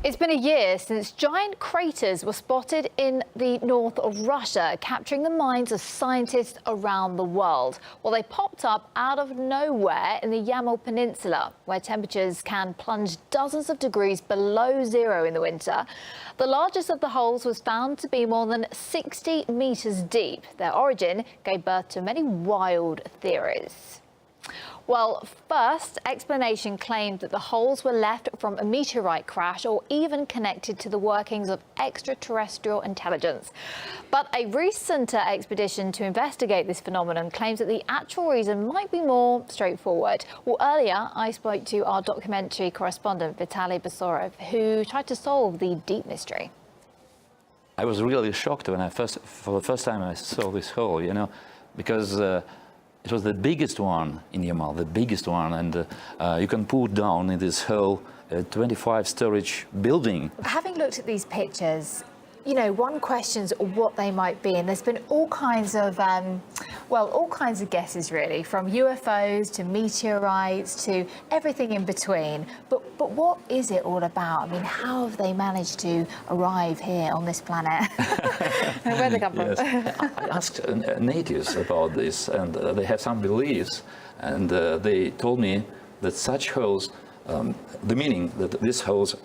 It's been a year since giant craters were spotted in the north of Russia, capturing the minds of scientists around the world. Well, they popped up out of nowhere in the Yamal Peninsula, where temperatures can plunge dozens of degrees below zero in the winter. The largest of the holes was found to be more than 60 meters deep. Their origin gave birth to many wild theories. Well, first explanation claimed that the holes were left from a meteorite crash or even connected to the workings of extraterrestrial intelligence. But a recent expedition to investigate this phenomenon claims that the actual reason might be more straightforward. Well, earlier I spoke to our documentary correspondent Vitaly Basorov, who tried to solve the deep mystery. I was really shocked when for the first time I saw this hole, because it was the biggest one in Yamal, the biggest one, and you can put down in this hole a 25-storage building. Having looked at these pictures, one questions what they might be, and there's been all kinds of, all kinds of guesses really, from UFOs to meteorites to everything in between. But what is it all about? I mean, how have they managed to arrive here on this planet? Where they come from? Yes. I asked natives about this, and they have some beliefs, and they told me that such holes, the meaning that these holes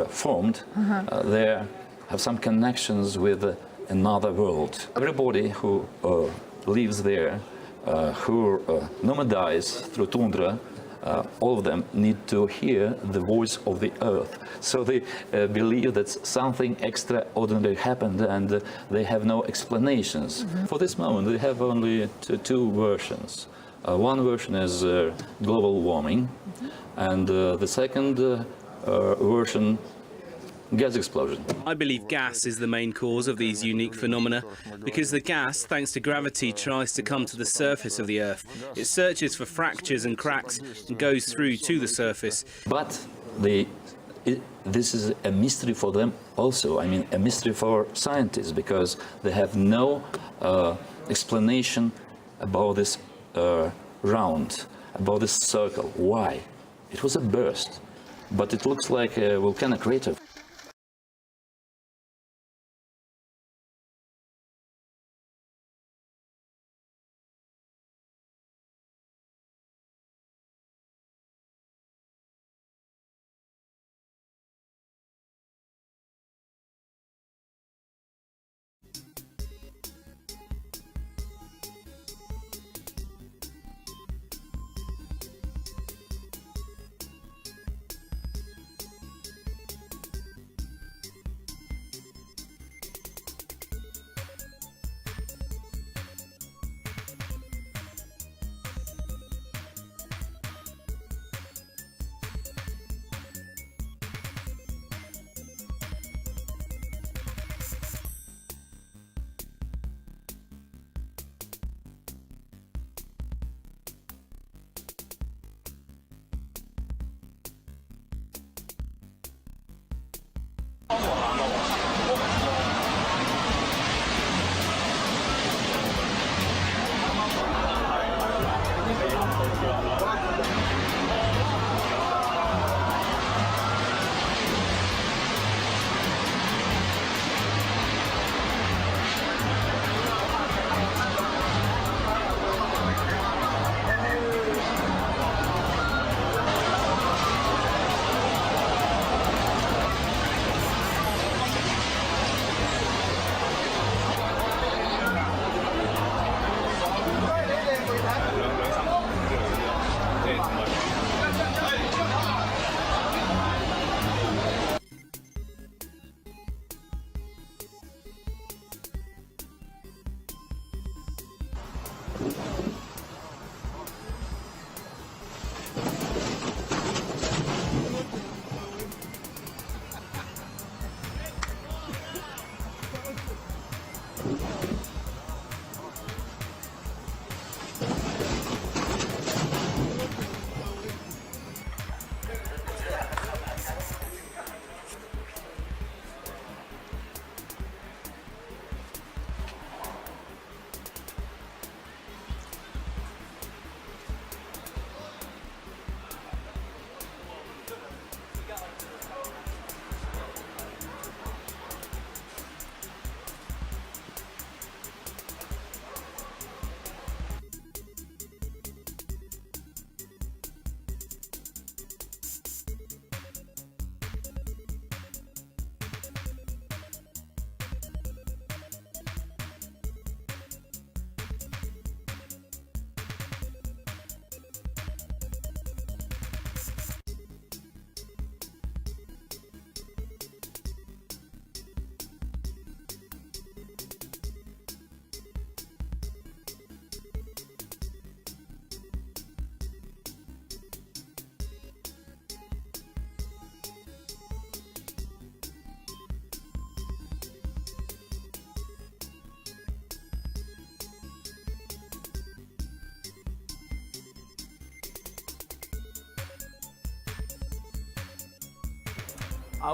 formed, they have some connections with another world. Everybody who lives there, who nomadize through tundra, all of them need to hear the voice of the earth. So they believe that something extraordinary happened, and they have no explanations. For this moment, they have only two versions. One version is global warming, and the second version, gas explosion. I believe gas is the main cause of these unique phenomena because the gas, thanks to gravity, tries to come to the surface of the Earth. It searches for fractures and cracks and goes through to the surface. But this is a mystery for them also. I mean, a mystery for scientists, because they have no explanation about this round, about this circle. Why? It was a burst, but it looks like a volcanic crater.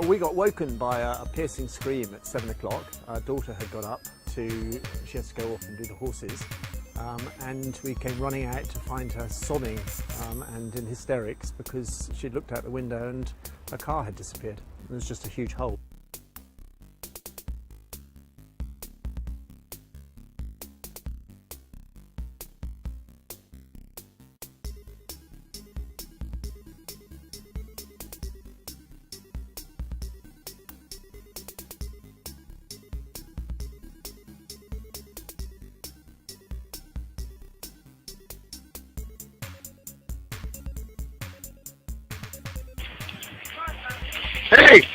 We got woken by a piercing scream at 7 o'clock. Our daughter had got up she has to go off and do the horses. And we came running out to find her sobbing and in hysterics because she'd looked out the window and her car had disappeared. There was just a huge hole. Hey!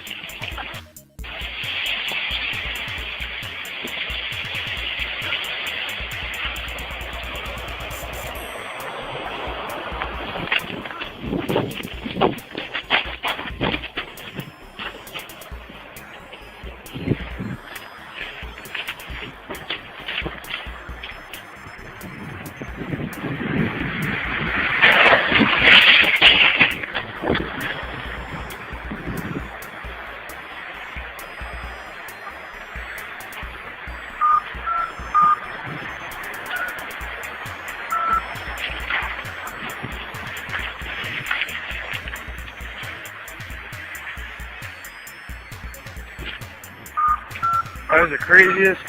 That was the craziest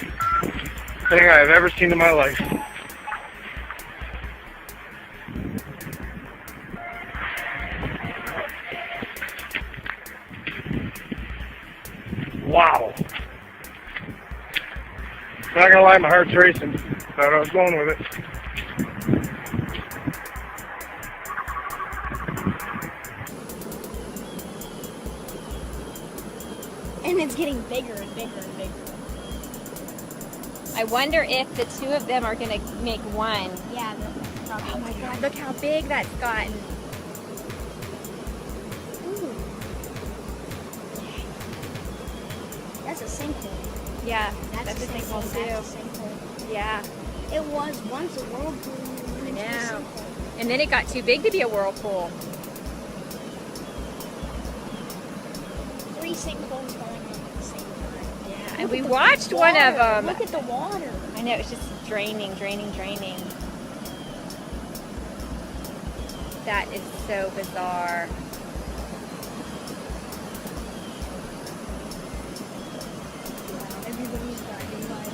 thing I've ever seen in my life. Wow. Not gonna lie, my heart's racing. Thought I was going with it. And it's getting bigger and bigger and bigger. I wonder if the two of them are going to make one. Yeah. Oh my God, look how big that's gotten. Ooh. That's a sinkhole. Yeah, that's a sinkhole too. That's a sinkhole. Yeah. It was once a whirlpool. I know. And then it got too big to be a whirlpool. 3 sinkholes going on at the same time. Yeah, and we watched one of them. Look at the water. I know, it's just draining, draining, draining. That is so bizarre. Everybody's driving by.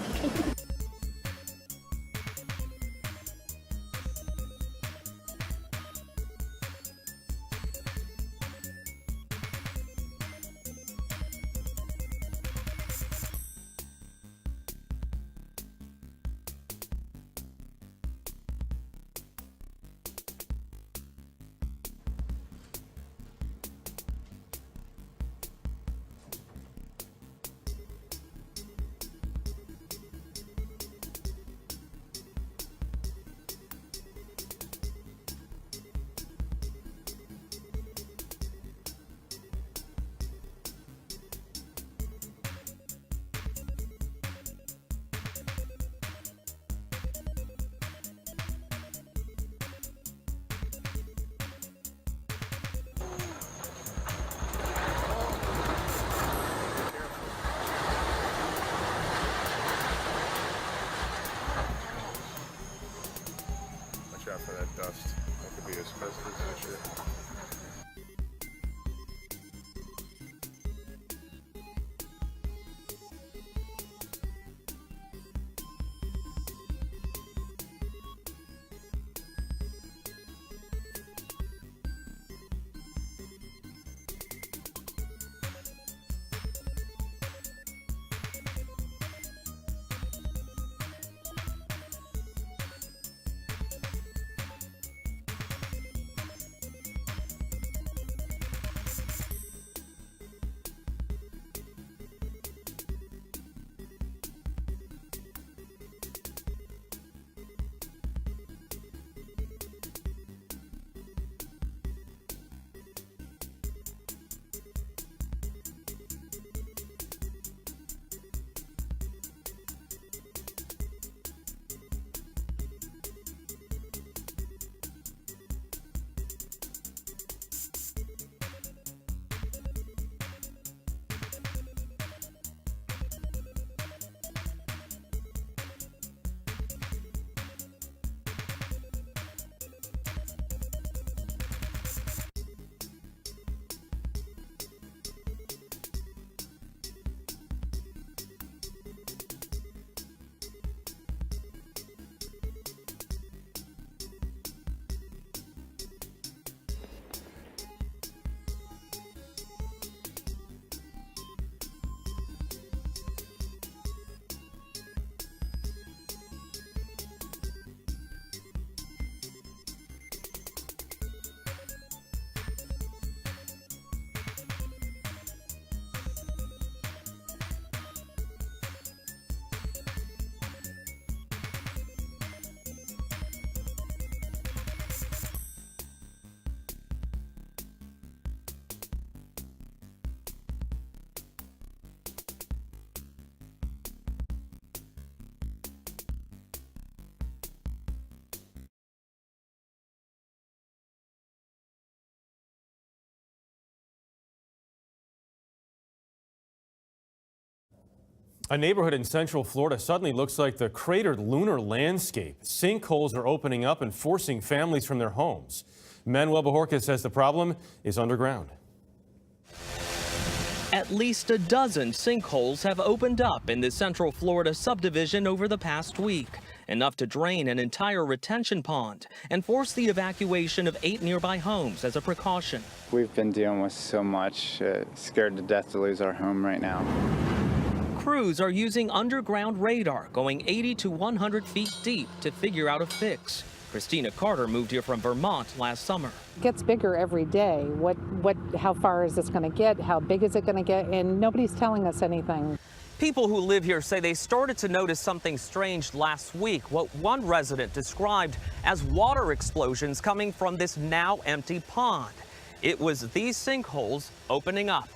A neighborhood in Central Florida suddenly looks like the cratered lunar landscape. Sinkholes are opening up and forcing families from their homes. Manuel Bajorquez says the problem is underground. At least a dozen sinkholes have opened up in the Central Florida subdivision over the past week, enough to drain an entire retention pond and force the evacuation of 8 nearby homes as a precaution. We've been dealing with so much, scared to death to lose our home right now. Crews are using underground radar going 80 to 100 feet deep to figure out a fix. Christina Carter moved here from Vermont last summer. It gets bigger every day. How far is this going to get? How big is it going to get? And nobody's telling us anything. People who live here say they started to notice something strange last week, what one resident described as water explosions coming from this now empty pond. It was these sinkholes opening up.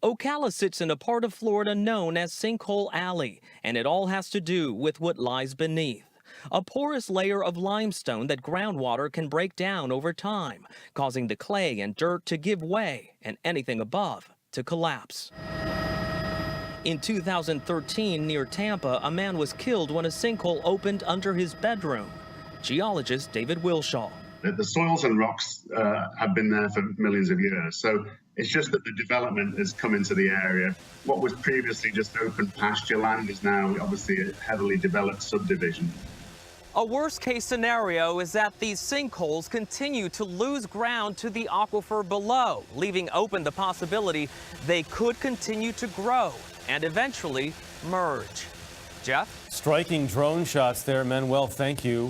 Ocala sits in a part of Florida known as Sinkhole Alley, and it all has to do with what lies beneath. A porous layer of limestone that groundwater can break down over time, causing the clay and dirt to give way and anything above to collapse. In 2013, near Tampa, a man was killed when a sinkhole opened under his bedroom. Geologist David Wilshaw. The soils and rocks have been there for millions of years, so it's just that the development has come into the area. What was previously just open pasture land is now obviously a heavily developed subdivision. A worst-case scenario is that these sinkholes continue to lose ground to the aquifer below, leaving open the possibility they could continue to grow and eventually merge. Jeff? Striking drone shots there, Manuel. Thank you.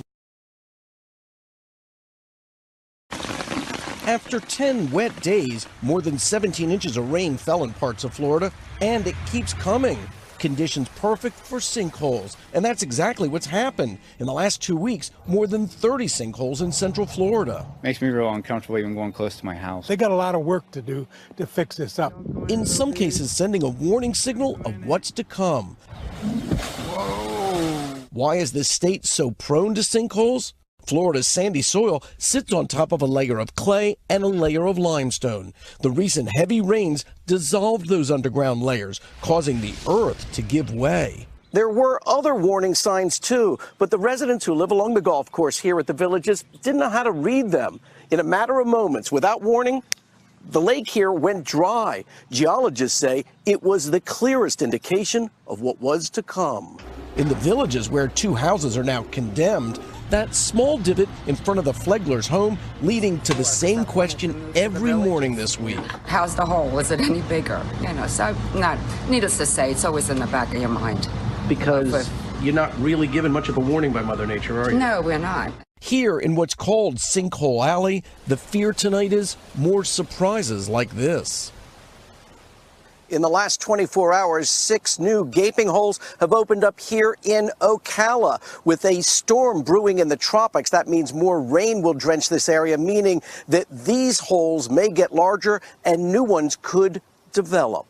After 10 wet days, more than 17 inches of rain fell in parts of Florida, and it keeps coming. Conditions perfect for sinkholes, and that's exactly what's happened. In the last 2 weeks, more than 30 sinkholes in Central Florida. Makes me real uncomfortable even going close to my house. They got a lot of work to do to fix this up. In some cases, sending a warning signal of what's to come. Whoa. Why is this state so prone to sinkholes? Florida's sandy soil sits on top of a layer of clay and a layer of limestone. The recent heavy rains dissolved those underground layers, causing the earth to give way. There were other warning signs too, but the residents who live along the golf course here at the Villages didn't know how to read them. In a matter of moments, without warning, the lake here went dry. Geologists say it was the clearest indication of what was to come. In the Villages, where 2 houses are now condemned, that small divot in front of the Flegler's home leading to the same question every morning this week. How's the hole? Is it any bigger? You know, so needless to say, it's always in the back of your mind. Because you're not really given much of a warning by Mother Nature, are you? No, we're not. Here in what's called Sinkhole Alley, the fear tonight is more surprises like this. In the last 24 hours, 6 new gaping holes have opened up here in Ocala. With a storm brewing in the tropics, that means more rain will drench this area, meaning that these holes may get larger and new ones could develop.